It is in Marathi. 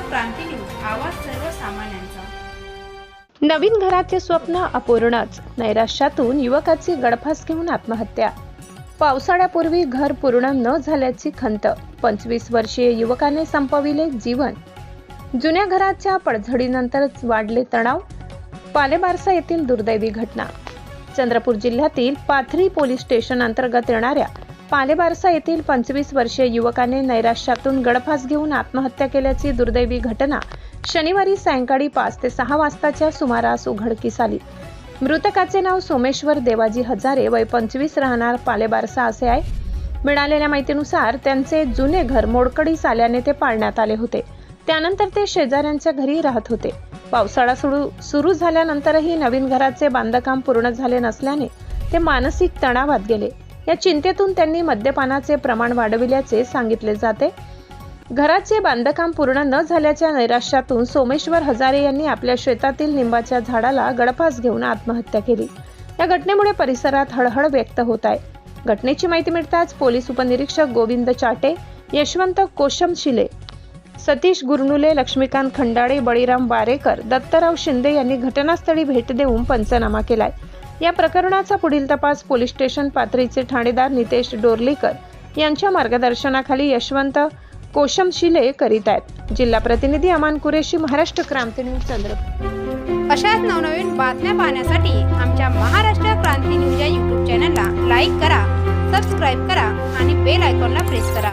क्रांती न्यूज, आवाज सर्वसामान्यांचा। नवीन घराचे स्वप्न अपूर्णच, नैराश्यातून युवकाची गळफास घेऊन आत्महत्या। पावसाळ्यापूर्वी घर पूर्ण न झाल्याची खंत, 25 वर्षीय युवकाने संपविले जीवन। जुन्या घराच्या पडझडीनंतर वाढले तणाव, पालेबारसा येथील दुर्दैवी घटना। चंद्रपूर जिल्ह्यातील पाथरी पोलीस स्टेशन अंतर्गत येणाऱ्या पालेबारसा येथील 25 वर्षीय युवकाने नैराश्यातून गळफास घेऊन आत्महत्या केल्याची दुर्दैवी घटना शनिवारी सायंकाळी 5 ते 6 वाजताच्या सुमारास उघडकीस आली। मृतकाचे नाव सोमेश्वर देवाजी हजारे, वय 25, राहणार पालेबारसा असे आहे। मिळालेल्या माहितीनुसार त्यांचे जुने घर मोडकळीस आल्याने ते पाडण्यात आले होते। त्यानंतर ते शेजाऱ्यांच्या घरी राहत होते। पावसाळा सुरू झाल्यानंतरही नवीन घराचे बांधकाम पूर्ण झाले नसल्याने ते मानसिक तणावात गेले। या चिंतेतून त्यांनी मद्यपानाचे प्रमाण वाढविल्याचे सांगितले जाते। घराचे बांधकाम पूर्ण न झाल्याच्या नैराश्यातून सोमेश्वर हजारे यांनी आपल्या शेतातील लिंबाच्या झाडाला गळफास घेऊन आत्महत्या केली। या घटनेमुळे परिसरात हळहळ व्यक्त होत आहे। घटनेची माहिती मिळताच पोलीस उपनिरीक्षक गोविंद चाटे, यशवंत कोशमशिले, सतीश गुरनुले, लक्ष्मीकांत खंडाळे, बळीराम बारेकर, दत्तराव शिंदे यांनी घटनास्थळी भेट देऊन पंचनामा केलाय। या प्रकरणाचा पुढील तपास पोलीस स्टेशन पाथरीचे ठाणेदार नितेश डोरलीकर यांच्या मार्गदर्शनाखाली यशवंत कोशमशिले करीत आहेत। जिल्हा प्रतिनिधी अमान कुरेशी, महाराष्ट्र क्रांती न्यूज, चंद्रपूर। अशाच नवनवीन बातम्या पाहण्यासाठी आमच्या महाराष्ट्र क्रांती न्यूज या YouTube चॅनलला लाईक करा, सबस्क्राईब करा आणि बेल आयकॉनला प्रेस करा।